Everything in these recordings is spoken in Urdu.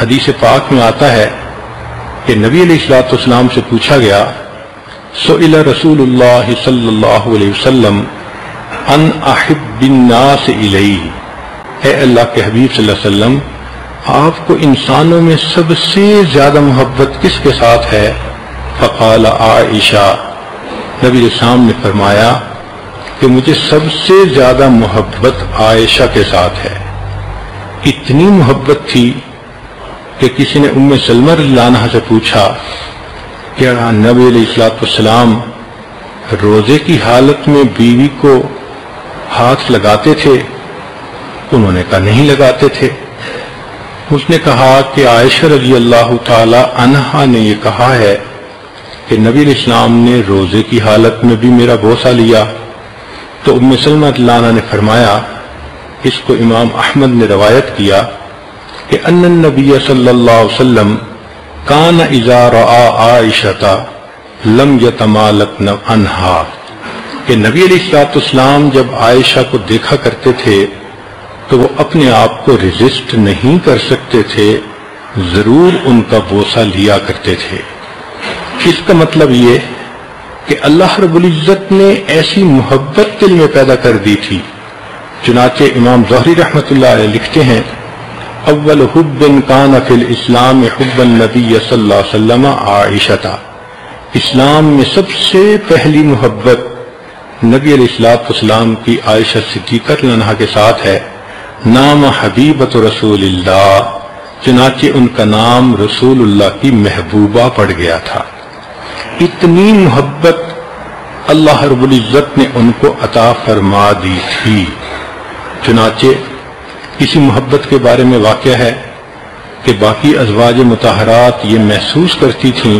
حدیث پاک میں آتا ہے کہ نبی علیہ الصلوۃ والسلام سے پوچھا گیا، سئل رسول اللہ صلی اللہ علیہ وسلم ان احب الناس الی، اے اللہ کے حبیب صلی اللہ علیہ وسلم آپ کو انسانوں میں سب سے زیادہ محبت کس کے ساتھ ہے؟ فقال عائشہ، نبی علیہ السلام نے فرمایا کہ مجھے سب سے زیادہ محبت عائشہ کے ساتھ ہے۔ اتنی محبت تھی کہ کسی نے ام سلمہ رضی اللہ عنہا سے پوچھا کہ نبی علیہ الصلوۃ والسلام روزے کی حالت میں بیوی کو ہاتھ لگاتے تھے؟ انہوں نے کہا نہیں لگاتے تھے۔ اس نے کہا کہ عائشہ رضی اللہ تعالی عنہا نے یہ کہا ہے کہ نبی علیہ السلام نے روزے کی حالت میں بھی میرا بوسہ لیا۔ تو ام سلمہ رضی اللہ عنہا نے فرمایا، اس کو امام احمد نے روایت کیا کہ ان النبی صلی اللہ علیہ وسلم کان اذا رأى عائشہ لم یتمالک عنہا، کہ نبی علیہ الصلوۃ والسلام جب عائشہ کو دیکھا کرتے تھے تو وہ اپنے آپ کو ریزسٹ نہیں کر سکتے تھے، ضرور ان کا بوسہ لیا کرتے تھے۔ اس کا مطلب یہ کہ اللہ رب العزت نے ایسی محبت دل میں پیدا کر دی تھی۔ چنانچہ امام زہری رحمۃ اللہ علیہ لکھتے ہیں، اول حب کان فی الاسلام حب النبی صلی اللہ علیہ وسلم عائشہ، اسلام میں سب سے پہلی محبت نبی علیہ الصلوۃ والسلام کی عائشہ صدیقہ رضی اللہ عنہا کے ساتھ ہے۔ نام حبیبۃ رسول اللہ، چنانچہ ان کا نام رسول اللہ کی محبوبہ پڑ گیا تھا۔ اتنی محبت اللہ رب العزت نے ان کو عطا فرما دی تھی۔ چنانچہ اسی محبت کے بارے میں واقعہ ہے کہ باقی ازواج مطہرات یہ محسوس کرتی تھیں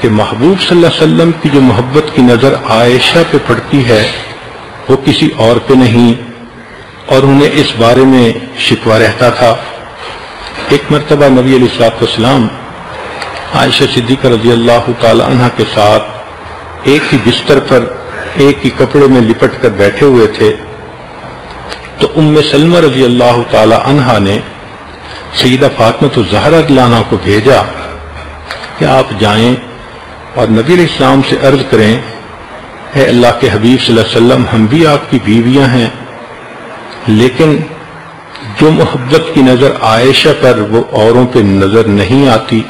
کہ محبوب صلی اللہ علیہ وسلم کی جو محبت کی نظر عائشہ پہ پڑتی ہے وہ کسی اور پہ نہیں، اور انہیں اس بارے میں شکوہ رہتا تھا۔ ایک مرتبہ نبی علیہ الصلوۃ والسلام عائشہ صدیقہ رضی اللہ تعالی عنہ کے ساتھ ایک ہی بستر پر ایک ہی کپڑے میں لپٹ کر بیٹھے ہوئے تھے، تو ام سلمہ رضی اللہ تعالی عنہ نے سیدہ فاطمہ الزہرا رضی اللہ عنہا کو بھیجا کہ آپ جائیں اور نبی علیہ السلام سے عرض کریں، اے اللہ کے حبیب صلی اللہ علیہ وسلم ہم بھی آپ کی بیویاں ہیں، لیکن جو محبت کی نظر عائشہ پر وہ اوروں پہ نظر نہیں آتی۔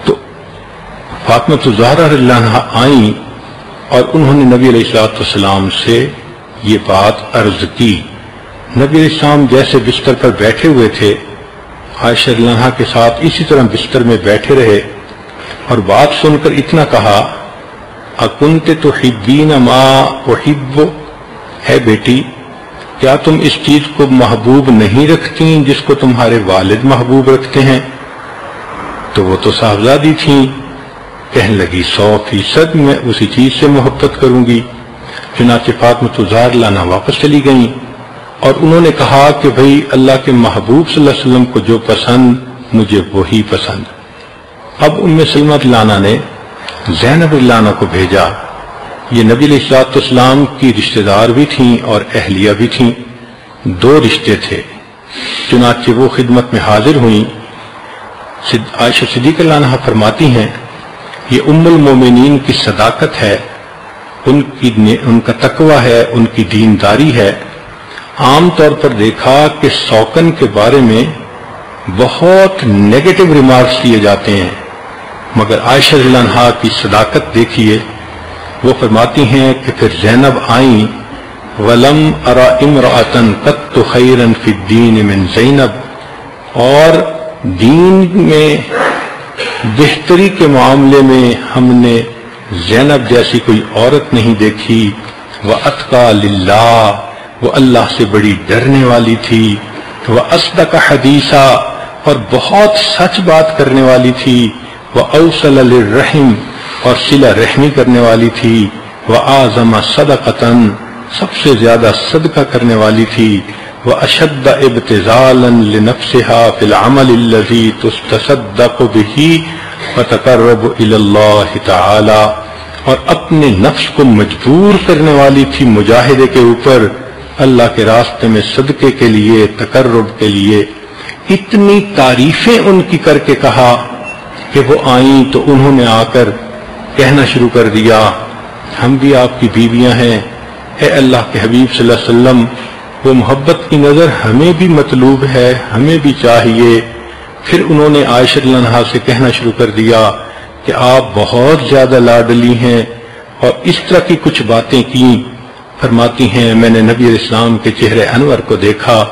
تو فاطمہ الزہرا رضی اللہ عنہا آئیں اور انہوں نے نبی علیہ الصلوۃ والسلام سے یہ بات عرض کی۔ نبی علیہ السلام جیسے بستر پر بیٹھے ہوئے تھے، عائشہ رضی اللہ عنہا کے ساتھ اسی طرح بستر میں بیٹھے رہے اور بات سن کر اتنا کہا، اکنت تحبین ما احب، ہے بیٹی کیا تم اس چیز کو محبوب نہیں رکھتی جس کو تمہارے والد محبوب رکھتے ہیں؟ تو وہ تو صاحبزادی تھیں، کہنے لگی 100% میں اسی چیز سے محبت کروں گی۔ چنانچہ فاطمہ الزہرا واپس چلی گئیں اور انہوں نے کہا کہ بھئی اللہ کے محبوب صلی اللہ علیہ وسلم کو جو پسند مجھے وہی پسند۔ اب ام سلمہ رضی اللہ عنہا نے زینب رضی اللہ عنہا کو بھیجا، یہ نبی علیہ الصلوۃ والسلام کی رشتہ دار بھی تھیں اور اہلیہ بھی تھیں، دو رشتے تھے۔ چنانچہ وہ خدمت میں حاضر ہوئیں۔ عائشہ صدیقہ رضی اللہ عنہا فرماتی ہیں، یہ ام المومنین کی صداقت ہے، ان کا تقوی ہے، ان کی دینداری ہے۔ عام طور پر دیکھا کہ سوکن کے بارے میں بہت نیگیٹو ریمارکس دیے جاتے ہیں، مگر عائشہ رضی اللہ عنہا کی صداقت دیکھیے۔ وہ فرماتی ہیں کہ پھر زینب آئیں، وَلَمْ أَرَ امْرَأَةً قَطُّ خَيْرًا فِي الدِّينِ مِنْ زینب، اور دین میں بہتری کے معاملے میں ہم نے زینب جیسی کوئی عورت نہیں دیکھی۔ وَأَتْقَى لِلَّهِ، وہ اللہ سے بڑی ڈرنے والی تھی۔ وَأَصْدَقَ حَدِيثًا، اور بہت سچ بات کرنے والی تھی۔ وَأَوْصَلَ لِلرَّحِمِ، اور صلہ رحمی کرنے والی تھی۔ وَأَعْظَمَ صَدَقَةً، سب سے زیادہ صدقہ کرنے والی تھی۔ وَأَشَدَّ ابْتِذَالًا لِنَفْسِهَا فِي الْعَمَلِ الَّذِي تُسْتَصَدَّقُ بِهِ وَتَقَرَّبُ إِلَى اللَّهِ تَعَالَى، اور اپنے نفس کو مجبور کرنے والی تھی مجاہدے کے اوپر، اللہ کے راستے میں صدقے کے لیے، تقرب کے لیے۔ اتنی تعریفیں ان کی کر کے کہا کہ وہ آئیں تو انہوں نے آ کر کہنا شروع کر دیا ہم بھی آپ کی بیویاں ہیں، اے اللہ کے حبیب صلی اللہ علیہ وسلم، وہ محبت کی نظر ہمیں بھی مطلوب ہے، ہمیں بھی چاہیے۔ پھر انہوں نے عائشہ رضی اللہ عنہا سے کہنا شروع کر دیا کہ آپ بہت زیادہ لاڈلی ہیں، اور اس طرح کی کچھ باتیں کی۔ فرماتی ہیں میں نے نبی علیہ السلام کے چہرے انور کو دیکھا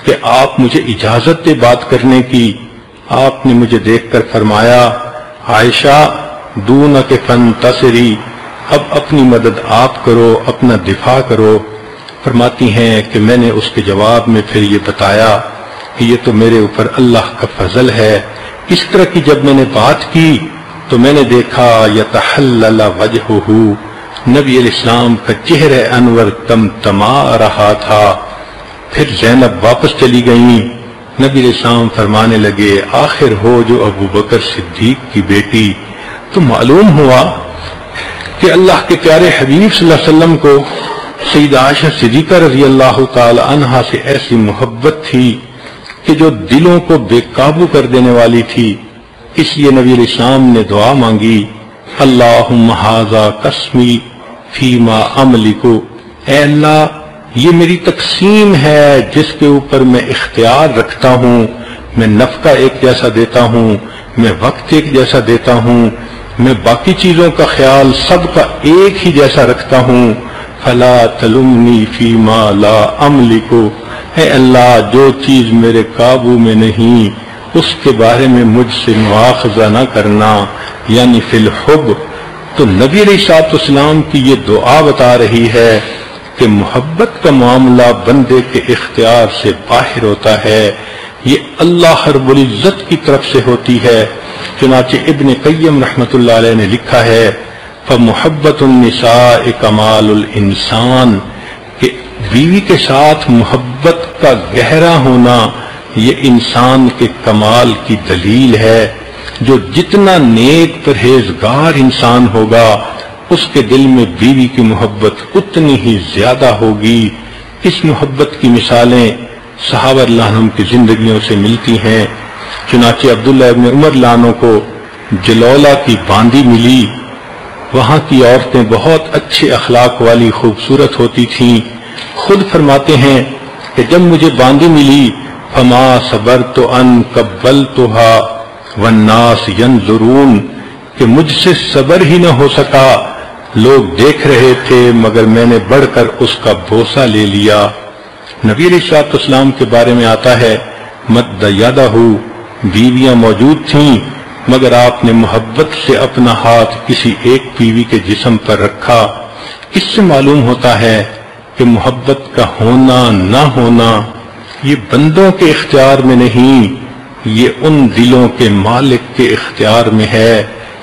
کہ آپ مجھے اجازت دے بات کرنے کی۔ آپ نے مجھے دیکھ کر فرمایا عائشہ دونک فانتصری، اب اپنی مدد آپ کرو، اپنا دفاع کرو۔ فرماتی ہیں کہ میں نے اس کے جواب میں پھر یہ بتایا کہ یہ تو میرے اوپر اللہ کا فضل ہے۔ اس طرح کی جب میں نے بات کی تو میں نے دیکھا یتحلل وجہہ، نبی علیہ السلام کا چہرہ انور تمتما رہا تھا۔ پھر زینب واپس چلی گئیں۔ نبی علیہ السلام فرمانے لگے آخر ہو جو ابو بکر صدیق کی بیٹی۔ تو معلوم ہوا کہ اللہ کے پیارے حبیب صلی اللہ علیہ وسلم کو سیدہ عائشہ صدیقہ رضی اللہ تعالی عنہا سے ایسی محبت تھی کہ جو دلوں کو بے قابو کر دینے والی تھی۔ اس لیے نبی علیہ السلام نے دعا مانگی اللہم ھذا قسمی فیما املک، اے اللہ یہ میری تقسیم ہے جس کے اوپر میں اختیار رکھتا ہوں، میں نفقہ ایک جیسا دیتا ہوں، میں وقت ایک جیسا دیتا ہوں، میں باقی چیزوں کا خیال سب کا ایک ہی جیسا رکھتا ہوں۔ فلا تلمنی فیما لا املک، اے اللہ جو چیز میرے قابو میں نہیں اس کے بارے میں مجھ سے مواخذہ نہ کرنا، یعنی فی الحب۔ تو نبی علیہ السلام کی یہ دعا بتا رہی ہے کہ محبت کا معاملہ بندے کے اختیار سے باہر ہوتا ہے، یہ اللہ رب العزت کی طرف سے ہوتی ہے۔ چنانچہ ابن قیم رحمۃ اللہ علیہ نے لکھا ہے فمحبت النساء کمال الانسان، کہ بیوی کے ساتھ محبت کا گہرا ہونا یہ انسان کے کمال کی دلیل ہے۔ جو جتنا نیک پرہیزگار انسان ہوگا اس کے دل میں بیوی کی محبت اتنی ہی زیادہ ہوگی۔ اس محبت کی مثالیں صحابہ رضی اللہ عنہم کی زندگیوں سے ملتی ہیں۔ چنانچہ عبداللہ ابن عمر رضی اللہ عنہ کو جلولہ کی باندی ملی، وہاں کی عورتیں بہت اچھے اخلاق والی خوبصورت ہوتی تھیں۔ خود فرماتے ہیں کہ جب مجھے باندی ملی فما صبرت ان قبلتها والناس ينظرون، کہ مجھ سے صبر ہی نہ ہو سکا، لوگ دیکھ رہے تھے مگر میں نے بڑھ کر اس کا بوسہ لے لیا۔ نبی علیہ السلام کے بارے میں آتا ہے مد یدہ، بیویاں موجود تھیں مگر آپ نے محبت سے اپنا ہاتھ کسی ایک بیوی کے جسم پر رکھا۔ اس سے معلوم ہوتا ہے کہ محبت کا ہونا نہ ہونا یہ بندوں کے اختیار میں نہیں، یہ ان دلوں کے مالک کے اختیار میں ہے،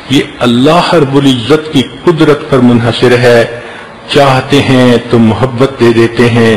یہ اللہ رب العزت کی قدرت پر منحصر ہے۔ چاہتے ہیں تو محبت دے دیتے ہیں،